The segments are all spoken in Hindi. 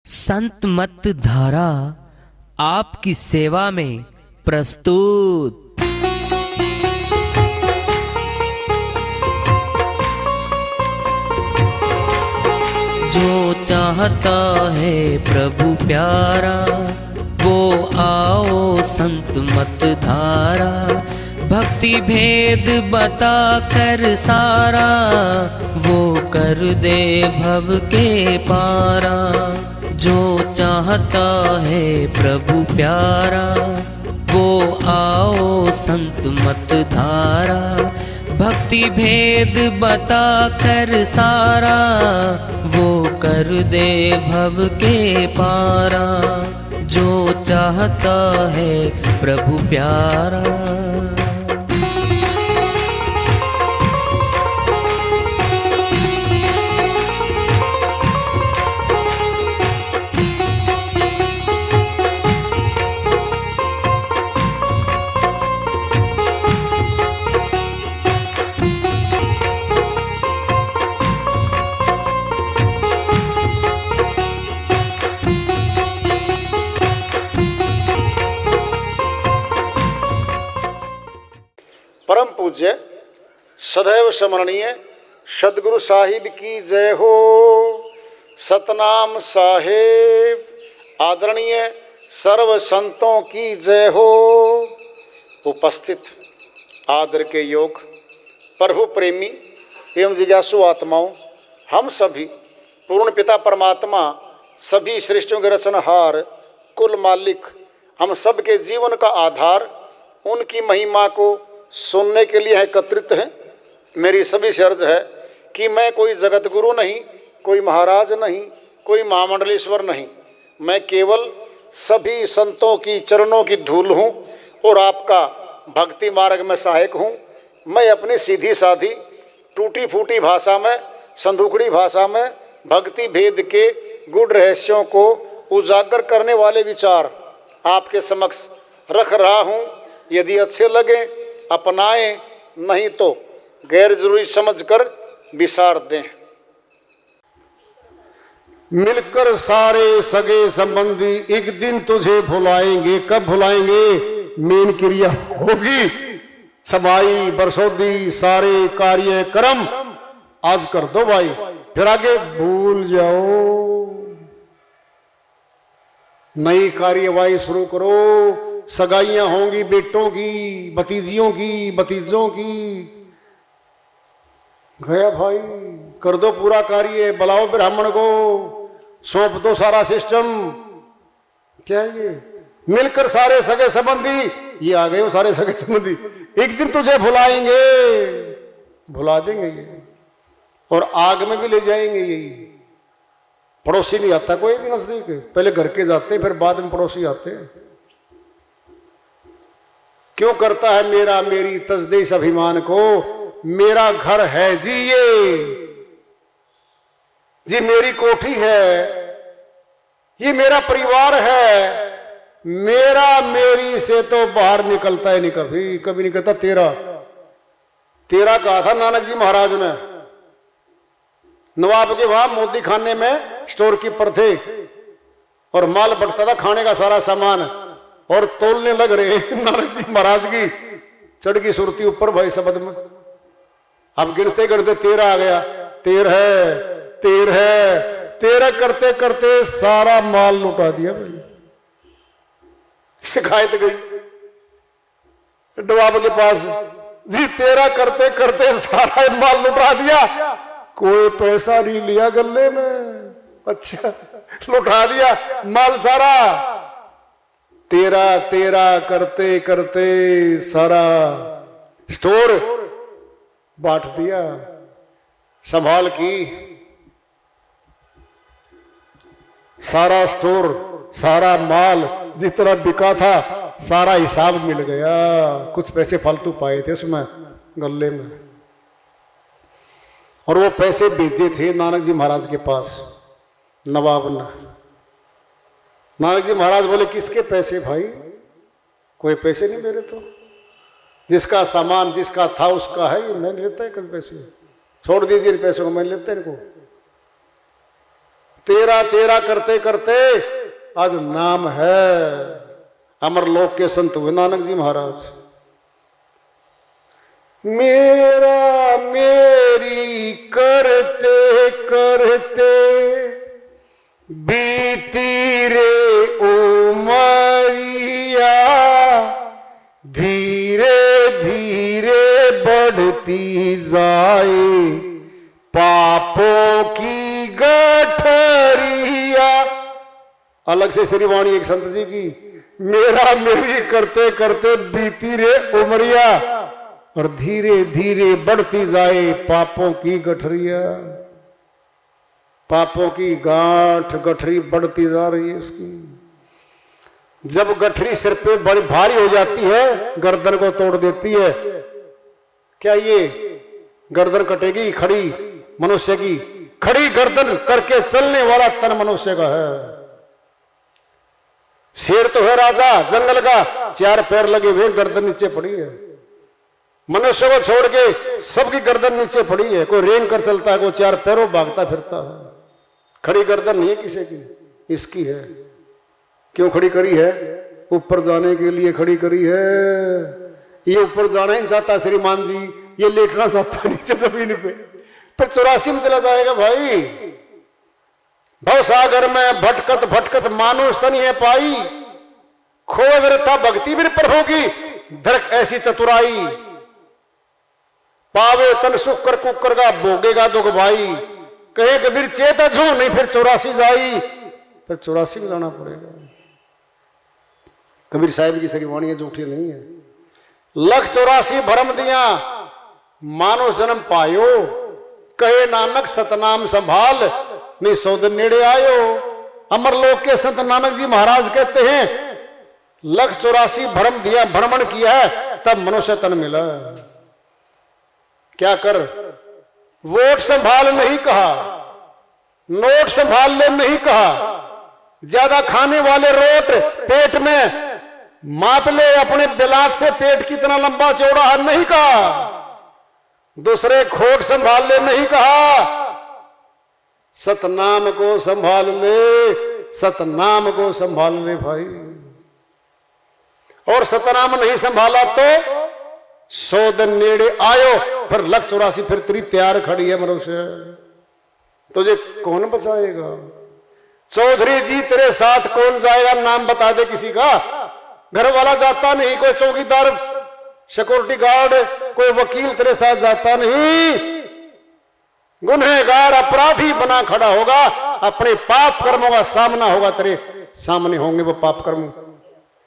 संत मत धारा आपकी सेवा में प्रस्तुत। जो चाहता है प्रभु प्यारा वो आओ संत मत धारा। भक्ति भेद बता कर सारा वो कर दे भव के पारा। जो चाहता है प्रभु प्यारा वो आओ संत मत धारा। भक्ति भेद बता कर सारा वो कर दे भव के पारा। जो चाहता है प्रभु प्यारा। परम पूज्य सदैव स्मरणीय सदगुरु साहिब की जय हो। सतनाम साहेब आदरणीय सर्व संतों की जय हो। उपस्थित आदर के योग प्रभु प्रेमी एवं जिज्ञासु आत्माओं, हम सभी पूर्ण पिता परमात्मा सभी सृष्टियों के रचनहार कुल मालिक हम सब के जीवन का आधार उनकी महिमा को सुनने के लिए एकत्रित हैं। मेरी सभी से अर्ज है कि मैं कोई जगत गुरु नहीं, कोई महाराज नहीं, कोई महामंडलेश्वर नहीं। मैं केवल सभी संतों की चरणों की धूल हूँ और आपका भक्ति मार्ग में सहायक हूँ। मैं अपनी सीधी साधी टूटी फूटी भाषा में, संदूकड़ी भाषा में भक्ति भेद के गुड़ रहस्यों को उजागर करने वाले विचार आपके समक्ष रख रहा हूँ। यदि अच्छे लगे अपनाएं, नहीं तो गैर जरूरी समझकर विसार दें। मिलकर सारे सगे संबंधी एक दिन तुझे भुलाएंगे। कब भुलाएंगे? मेन क्रिया होगी सबाई बरसोदी सारे कार्य कर्म आज कर दो भाई, फिर आगे भूल जाओ। नई कार्यवाही शुरू करो। सगाइयां होंगी बेटों की, भतीजियों की, भतीजों की। गया भाई, कर दो पूरा कार्य। बुलाओ ब्राह्मण को, सौंप दो सारा सिस्टम। क्या है ये? मिलकर सारे सगे संबंधी, ये आ गए वो सारे सगे संबंधी, एक दिन तुझे भुलाएंगे। भुला देंगे ये और आग में भी ले जाएंगे। यही पड़ोसी नहीं आता कोई भी नजदीक, पहले घर के जाते हैं फिर बाद में पड़ोसी आते हैं। क्यों करता है मेरा मेरी तजदे इस अभिमान को? मेरा घर है जी, ये मेरी कोठी है, ये मेरा परिवार है। मेरा मेरी से तो बाहर निकलता ही नहीं, कभी कभी नहीं कहता तेरा। तेरा कहा था नानक जी महाराज ने। नवाब के वहां मोदी खाने में स्टोर कीपर थे और माल बंटता था, खाने का सारा सामान, और तोलने लग रहे नानक जी महाराज की चढ़ की सुरती ऊपर भाई शब्द में। अब गिनते गिनते 13 आ गया। 13 13 13 करते करते सारा माल लुटा दिया भाई। शिकायत गई नवाब के पास, जी 13 करते करते सारा माल लुटा दिया, कोई पैसा नहीं लिया गले में। अच्छा, लुटा दिया माल सारा। 13 करते करते सारा स्टोर बांट दिया। संभाल की सारा स्टोर, सारा माल जितना बिका था सारा हिसाब मिल गया। कुछ पैसे फालतू पाए थे उसमें गले में, और वो पैसे भेजे थे नानक जी महाराज के पास नवाब ने। नानक जी महाराज बोले किसके पैसे भाई? कोई पैसे नहीं मेरे तो, जिसका सामान जिसका था उसका है, ये मैं नहीं लेता है कभी पैसे। छोड़ दीजिए इन पैसों को, मैं लेता इनको। तेरा तेरा करते करते आज नाम है अमरलोक के संत हुए नानक जी महाराज। मेरा मेरी करते करते बीती रे उमरिया, धीरे धीरे बढ़ती जाए पापों की गठरिया। अलग से श्री वाणी एक संत जी की, मेरा मेरी करते करते बीती रे उमरिया और धीरे धीरे बढ़ती जाए पापों की गठरिया। पापों की गांठ गठरी बढ़ती जा रही है इसकी। जब गठरी सिर पे बड़ी भारी हो जाती है, गर्दन को तोड़ देती है, क्या ये गर्दन कटेगी? खड़ी मनुष्य की खड़ी गर्दन करके चलने वाला तन मनुष्य का है। शेर तो है राजा जंगल का, 4 पैर लगे हुए, गर्दन नीचे पड़ी है। मनुष्य को छोड़ के सबकी गर्दन नीचे पड़ी है। कोई रेंग कर चलता है, कोई 4 पैरों भागता फिरता है। खड़ी गर्दन नहीं है किसी की, इसकी है। क्यों खड़ी करी है? ऊपर जाने के लिए खड़ी करी है। ये ऊपर जाना ही चाहता श्रीमान जी, ये लेटना चाहता नीचे जमीन पे, फिर 84 में चला जाएगा भाई। भव सागर में भटकत भटकत मानुष तन है पाई, खोए विरथा भक्ति भी प्रभु की, धरक ऐसी चतुराई। पावे तन सुख कर कुकर का, भोगेगा दुख भाई। कहे कबीर चेता झू नहीं, फिर 84 जाई, फिर 84 में जाना पड़ेगा। कबीर साहिब की सारी वाणी झूठी नहीं है। लख 84 भरम दिया मानो जन्म पायो, कहे नानक सतनाम संभाल नहीं 100 दिन नेड़े आयो। अमरलोक के संत नानक जी महाराज कहते हैं लख 84 भरम दिया, भ्रमण किया है, तब मनुष्य तन मिला। क्या कर? वोट संभाल नहीं कहा, नोट संभाल ले नहीं कहा, ज्यादा खाने वाले रोट पेट में माप ले, अपने बिलात से पेट कितना लंबा चौड़ा है नहीं कहा, दूसरे खोट संभाल ले नहीं कहा, सतनाम को संभाल ले, सतनाम को संभाल ले भाई। और सतनाम नहीं संभाला तो 100 दिन नेड़े आयो, फिर लख 84 फिर तेरी तैयार खड़ी है मनुष्य, तुझे कौन बचाएगा? चौधरी जी तेरे साथ कौन जाएगा? नाम बता दे किसी का। घर वाला जाता नहीं, कोई चौकीदार सिक्योरिटी गार्ड कोई वकील तेरे साथ जाता नहीं। गुनहगार अपराधी बना खड़ा होगा, अपने पाप कर्मों का सामना होगा, तेरे सामने होंगे वो पाप कर्म।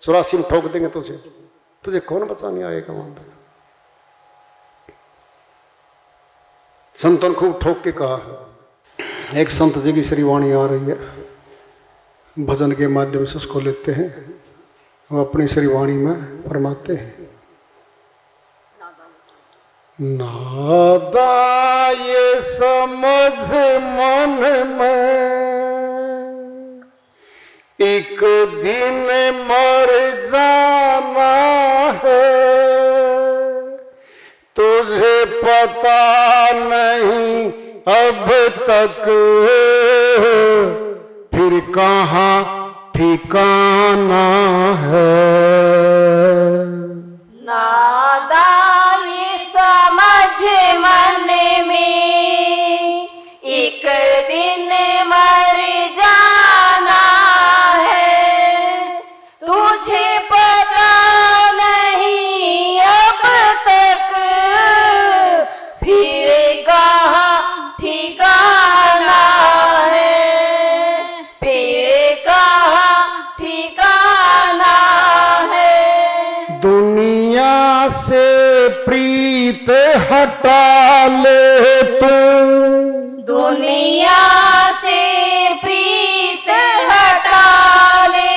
84 में ठोक देंगे तुझे, तुझे कौन बचाने आएगा वहां पे? संतों ने खूब ठोक के कहा। एक संत जी की श्री वाणी आ रही है, भजन के माध्यम से उसको लेते हैं, वो अपनी श्री वाणी में फरमाते हैं, नादा ये समझ मन में एक दिन मर जाना है, तुझे पता नहीं अब तक फिर कहाँ ठिकाना है। नादा ये समझ मन में एक दिन मर जाना है, तुझे पता नहीं अब तक फिर कहाँ ठिकाना है, फिर कहाँ ठिकाना है। दुनिया से प्रीत हटा ले तू, दुनिया से प्रीत हटा ले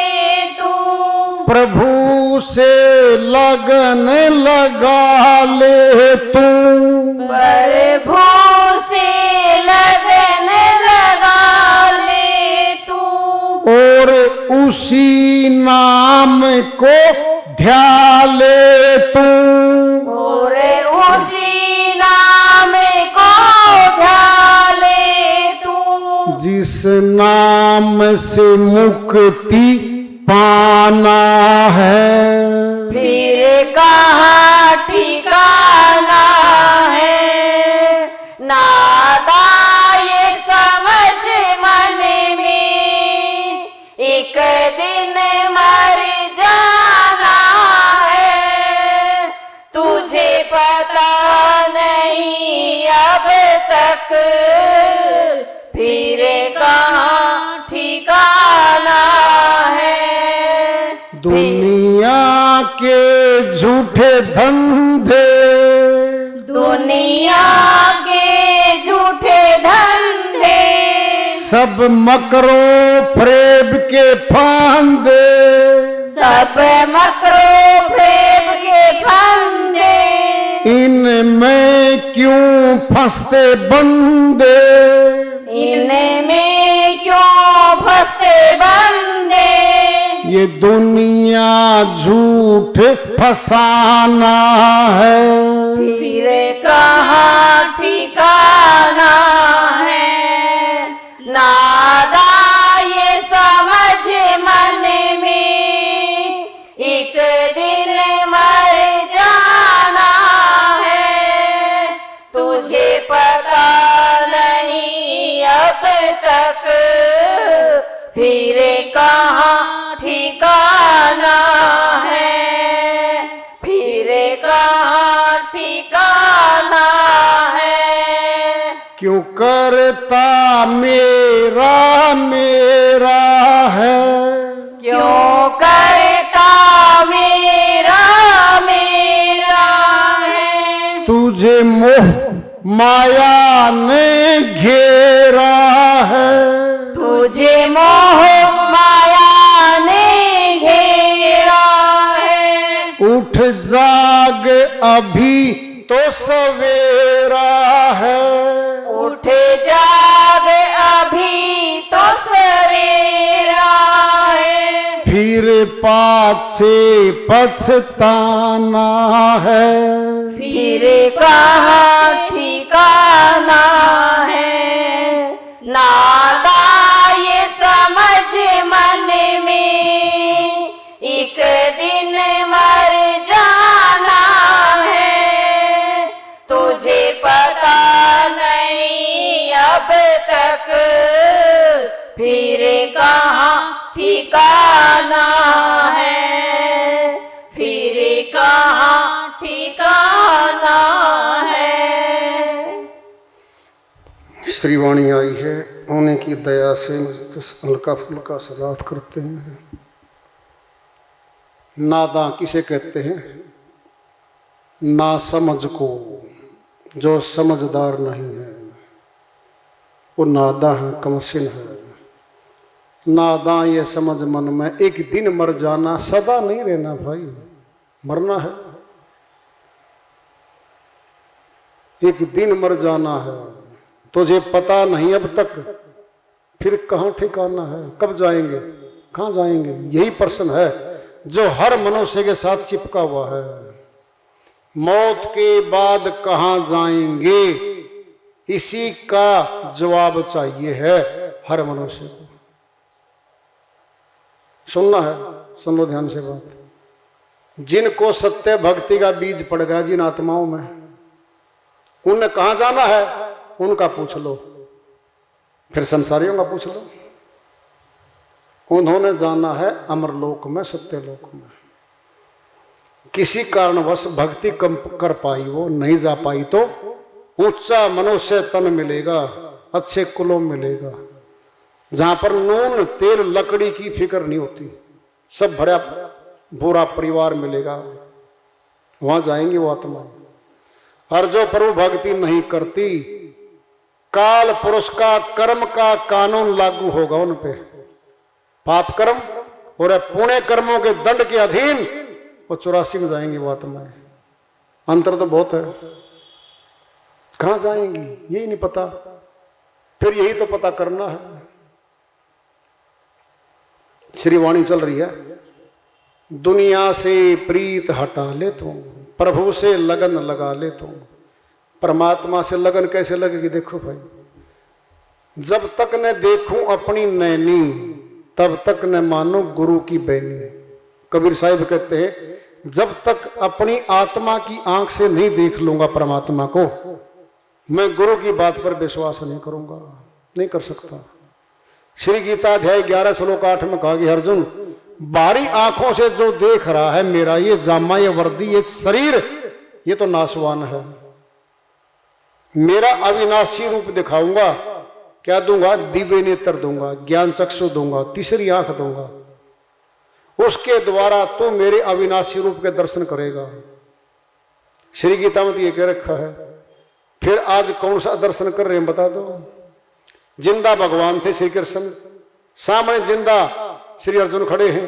तू, प्रभु से लगन लगा ले तू, प्रभु से लगन लगा ले तू, और उसी नाम को ध्यान ले तू, और उसी नाम को ध्यान ले तू, जिस नाम से मुक्ति पाना है, फिर कहाँ ठिकाना है। नादा ये समझ मन में, एक दिन मर जाना है। तुझे पता नहीं अब तक, फिर कहाँ ठिकाना है। दुनिया के झूठे धंधे, दुनिया के झूठे धंधे, सब मकरों फरेब के फांदे, सब मकरों फरेब के फंदे, इनमें क्यों फंसते बंदे, इनमें क्यों फंसते बंदे। ये दुनिया झूठ फसाना है, फिर कहाँ ठिकाना है। नादा ये समझ मन में, एक दिन मर जाना है। तुझे पता नहीं अब तक, फिर कहाँ ठिकाना है। फिर कहाँ ठिकाना है। क्यों करता मेरा मेरा है, क्यों करता मेरा मेरा है। तुझे मोह माया ने घेरा है, तुझे मोह माया ने घेरा है। उठ जाग अभी तो सवेरा है, उठ जाग अभी तो सवेरा है। फिर पाछे पछताना है, फिर कहाँ ठिकाना है। नादा ये समझ मन में, एक दिन मर जाना है। तुझे पता नहीं अब तक, फिर कहाँ ठिकाना है। फिर कहाँ ठिकाना है। श्रीवाणी आई है, उन्हीं की दया से हल्का फुल्का सजात करते हैं। नादा किसे कहते हैं? ना समझ को, जो समझदार नहीं है वो नादा है, कमसिन है। नादा ये समझ मन में, एक दिन मर जाना, सदा नहीं रहना भाई, मरना है, एक दिन मर जाना है। तुझे पता नहीं अब तक, फिर कहाँ ठिकाना है, कब जाएंगे, कहाँ जाएंगे, यही प्रश्न है जो हर मनुष्य के साथ चिपका हुआ है। मौत के बाद कहाँ जाएंगे, इसी का जवाब चाहिए है हर मनुष्य को। सुनना है, सुन लो ध्यान से बात। जिनको सत्य भक्ति का बीज पड़ गया जिन आत्माओं में, उन्हें कहाँ जाना है उनका पूछ लो, फिर संसारियों का पूछ लो। उन्होंने जाना है अमरलोक में, सत्यलोक में। किसी कारणवश भक्ति कम कर पाई, वो नहीं जा पाई, तो ऊंचा मनुष्य तन मिलेगा, अच्छे कुलों मिलेगा, जहां पर नून तेल लकड़ी की फिक्र नहीं होती, सब भरा पूरा परिवार मिलेगा, वहां जाएंगे वो आत्मा। और जो प्रभु भक्ति नहीं करती, काल पुरुष का कर्म का कानून लागू होगा उन पे। पाप कर्म और पुण्य कर्मों के दंड के अधीन वो 84 में जाएंगी वो आत्माएं। अंतर तो बहुत है, कहां जाएंगी यही नहीं पता, फिर यही तो पता करना है। श्री वाणी चल रही है, दुनिया से प्रीत हटा ले तुम, प्रभु से लगन लगा ले तुम। परमात्मा से लगन कैसे लगेगी? देखो भाई, जब तक न देखूं अपनी नैनी तब तक न मानो गुरु की बैनी। कबीर साहिब कहते हैं जब तक अपनी आत्मा की आंख से नहीं देख लूंगा परमात्मा को, मैं गुरु की बात पर विश्वास नहीं करूंगा, नहीं कर सकता। श्री गीता अध्याय 11 श्लोक 8 में कहा कि अर्जुन, बाहरी आंखों से जो देख रहा है मेरा ये जामा, ये वर्दी, ये शरीर, ये तो नाशवान है। मेरा अविनाशी रूप दिखाऊंगा, क्या दूंगा? दिव्य नेत्र दूंगा, ज्ञान चक्षु दूंगा, तीसरी आंख दूंगा। उसके द्वारा तू मेरे अविनाशी रूप के दर्शन करेगा। श्री गीता में तो ये कह रखा है। फिर आज कौन सा दर्शन कर रहे हैं बता दो? जिंदा भगवान थे श्री कृष्ण, सामने जिंदा श्री अर्जुन खड़े हैं,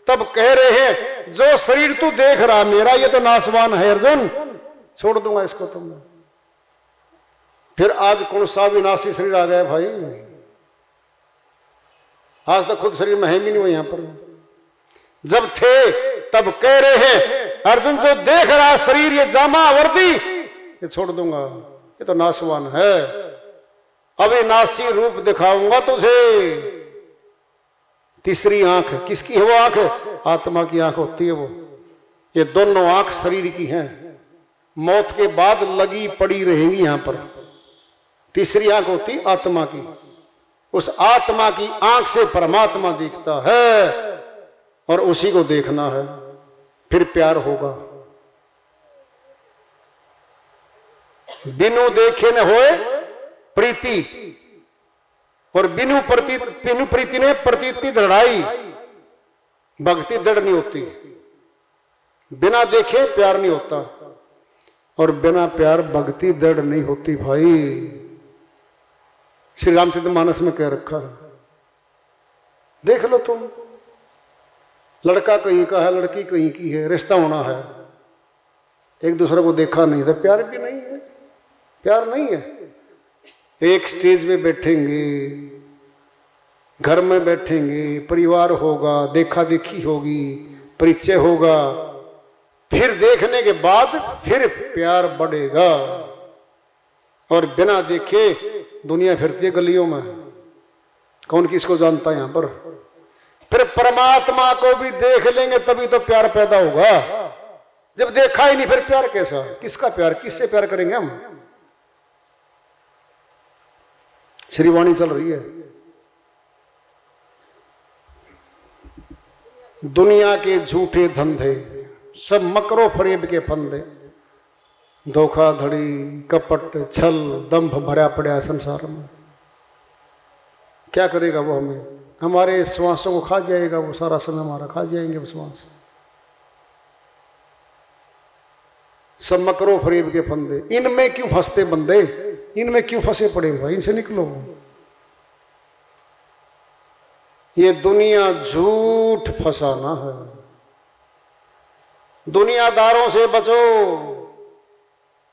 तब कह रहे हैं जो शरीर तू देख रहा मेरा ये तो नाशवान है अर्जुन, छोड़ दूंगा इसको तुम। फिर आज कौन सा विनाशी शरीर आ गया भाई? आज तक खुद शरीर में है भी नहीं हो। यहां पर जब थे तब कह रहे हैं अर्जुन जो देख रहा शरीर ये जामा वर्दी ये छोड़ दूंगा, ये तो नाशवान है। अविनाशी रूप दिखाऊंगा तुझे। तीसरी आंख किसकी है? वो आंख आत्मा की आंख होती है वो। ये दोनों आंख शरीर की हैं, मौत के बाद लगी पड़ी रहेंगी यहां पर। तीसरी आंख होती आत्मा की। उस आत्मा की आंख से परमात्मा दिखता है और उसी को देखना है, फिर प्यार होगा। बिनु देखे न होए प्रीति, और बिनु प्रीति ने प्रतीति दृढ़ाई। भक्ति दृढ़ नहीं होती, बिना देखे प्यार नहीं होता, और बिना प्यार भक्ति दृढ़ नहीं होती भाई। श्री रामचरितमानस में कह रखा है, देख लो तुम, लड़का कहीं का है, लड़की कहीं की है, रिश्ता होना है, एक दूसरे को देखा नहीं तो प्यार भी नहीं है, प्यार नहीं है। एक स्टेज में बैठेंगे, घर में बैठेंगे, परिवार होगा, देखा देखी होगी, परिचय होगा, फिर देखने के बाद फिर प्यार बढ़ेगा। और बिना देखे दुनिया फिरती है गलियों में, कौन किसको जानता है यहां पर। फिर परमात्मा को भी देख लेंगे तभी तो प्यार पैदा होगा। जब देखा ही नहीं फिर प्यार कैसा? किसका प्यार? किससे प्यार करेंगे हम? श्रीवाणी चल रही है, दुनिया के झूठे धंधे सब मकरो फरेब के फंदे, धोखाधड़ी, कपट, छल, दंभ भरा पड़ा संसार में। क्या करेगा वो? हमारे श्वासों को खा जाएगा वो, सारा समय हमारा खा जाएंगे वो श्वास। सब मकरो फरेब के फंदे, इनमें क्यों फंसते बंदे? इनमें क्यों फंसे पड़े भाई? इनसे निकलो। ये दुनिया झूठ फसाना है। दुनियादारों से बचो।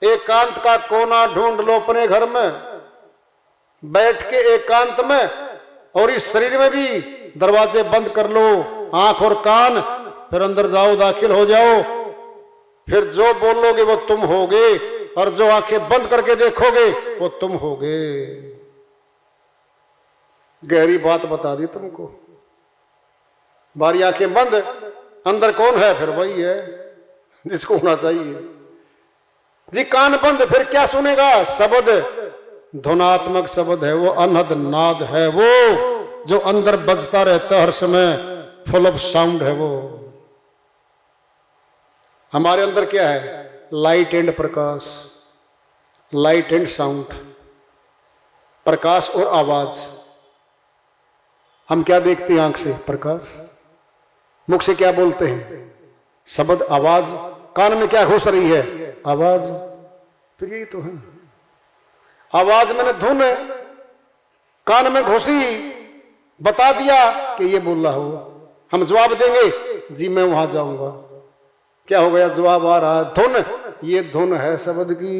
एकांत का कोना ढूंढ लो अपने घर में, बैठ के एकांत में, और इस शरीर में भी दरवाजे बंद कर लो, आंख और कान, फिर अंदर जाओ, दाखिल हो जाओ। फिर जो बोलोगे वो तुम होगे, और जो आंखें बंद करके देखोगे वो तुम होगे। गहरी बात बता दी तुमको। बारी आंखें बंद, अंदर कौन है? फिर वही है जिसको होना चाहिए। जी कान बंद, फिर क्या सुनेगा? शब्द, ध्वनात्मक शब्द है वो, अनहद नाद है वो, जो अंदर बजता रहता हर समय, फुल ऑफ साउंड है वो। हमारे अंदर क्या है? लाइट एंड प्रकाश, लाइट एंड साउंड, प्रकाश और आवाज। हम क्या देखते हैं आंख से? प्रकाश। मुख से क्या बोलते हैं? शब्द, आवाज। कान में क्या घुस रही है? आवाज। फिर यही तो है। आवाज मैंने धुन है, कान में घुसी, बता दिया कि ये बोल रहा हो। हम जवाब देंगे जी मैं वहां जाऊंगा। क्या हो गया? जवाब आ रहा है। धुन, ये धुन है शब्द की।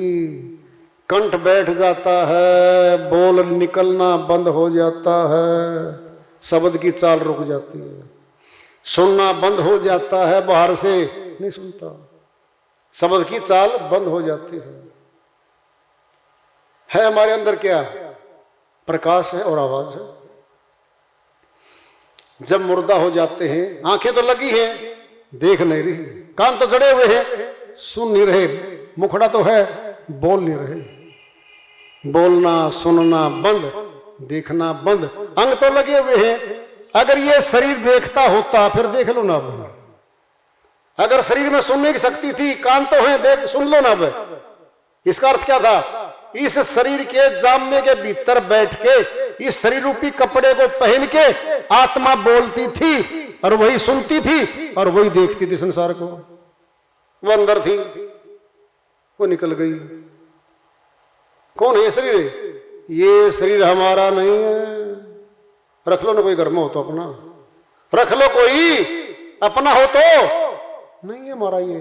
कंठ बैठ जाता है, बोल निकलना बंद हो जाता है, शब्द की चाल रुक जाती है। सुनना बंद हो जाता है, बाहर से नहीं सुनता, शब्द की चाल बंद हो जाती है। हमारे अंदर क्या? प्रकाश है और आवाज है। जब मुर्दा हो जाते हैं, आंखें तो लगी हैं, देख नहीं रही, कान तो जड़े हुए हैं, सुन नहीं रहे, मुखड़ा तो है, बोल नहीं रहे, बोलना सुनना बंद, देखना बंद, अंग तो लगे हुए हैं। अगर ये शरीर देखता होता फिर देख लो ना अब। अगर शरीर में सुनने की शक्ति थी, कान तो है, देख सुन लो ना अब। इसका अर्थ क्या था? इस शरीर के जामने के भीतर बैठ के, इस शरीर रूपी कपड़े को पहन के आत्मा बोलती थी और वही सुनती थी और वही देखती थी संसार को। वो अंदर थी, वो निकल गई। कौन है ये शरीर? ये शरीर हमारा नहीं है। रख लो ना कोई घर में हो तो अपना, रख लो कोई अपना हो तो, नहीं है हमारा ये,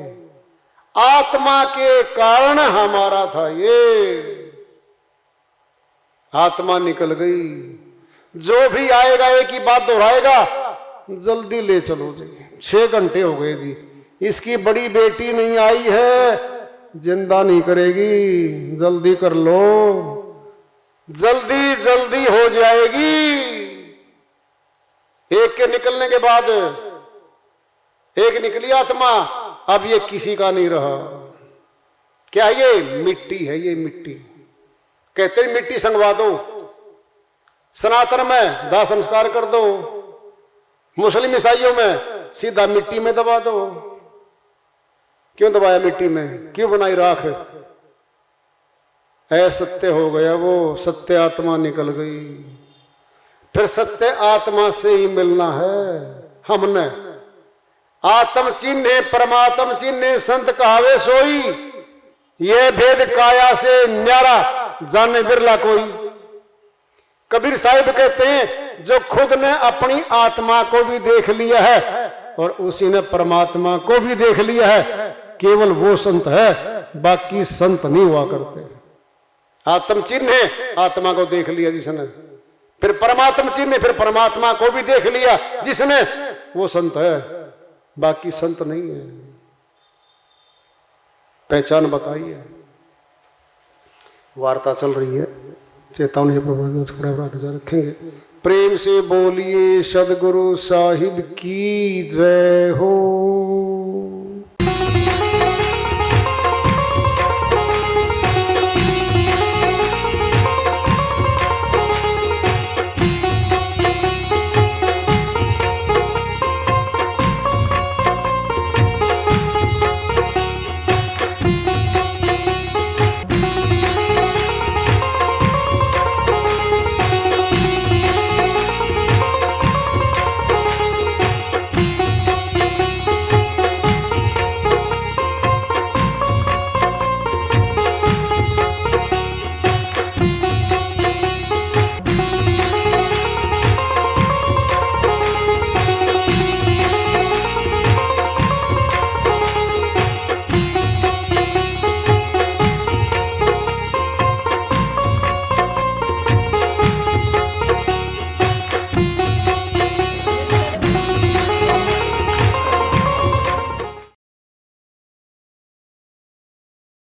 आत्मा के कारण हमारा था ये। आत्मा निकल गई। जो भी आएगा एक ही बात दोहराएगा, जल्दी ले चलो जी, 6 घंटे हो गए जी, इसकी बड़ी बेटी नहीं आई है, जिंदा नहीं करेगी, जल्दी कर लो, जल्दी जल्दी हो जाएगी। एक के निकलने के बाद एक निकली आत्मा, अब ये किसी का नहीं रहा। क्या ये मिट्टी है? ये मिट्टी कहते हैं मिट्टी संगवा दो, सनातन में दाह संस्कार कर दो, मुस्लिम ईसाइयों में सीधा मिट्टी में दबा दो। क्यों दबाया मिट्टी में? क्यों बनाई राख? असत्य हो गया वो, सत्य आत्मा निकल गई। फिर सत्य आत्मा से ही मिलना है हमने। आत्म चिन्ह परमात्म चिन्ह संत कहावे सोई, ये भेद काया से न्यारा जाने बिरला कोई। कबीर साहिब कहते हैं जो खुद ने अपनी आत्मा को भी देख लिया है और उसी ने परमात्मा को भी देख लिया है, केवल वो संत है, बाकी संत नहीं हुआ करते। आत्म चिन्ह आत्मा को देख लिया जिसने, फिर परमात्म चिन्ह, फिर परमात्मा को भी देख लिया जिसने, वो संत है, बाकी संत नहीं है। पहचान बताइए। वार्ता चल रही है, चेतावनी रखेंगे। प्रेम से बोलिए सदगुरु साहिब की जय हो।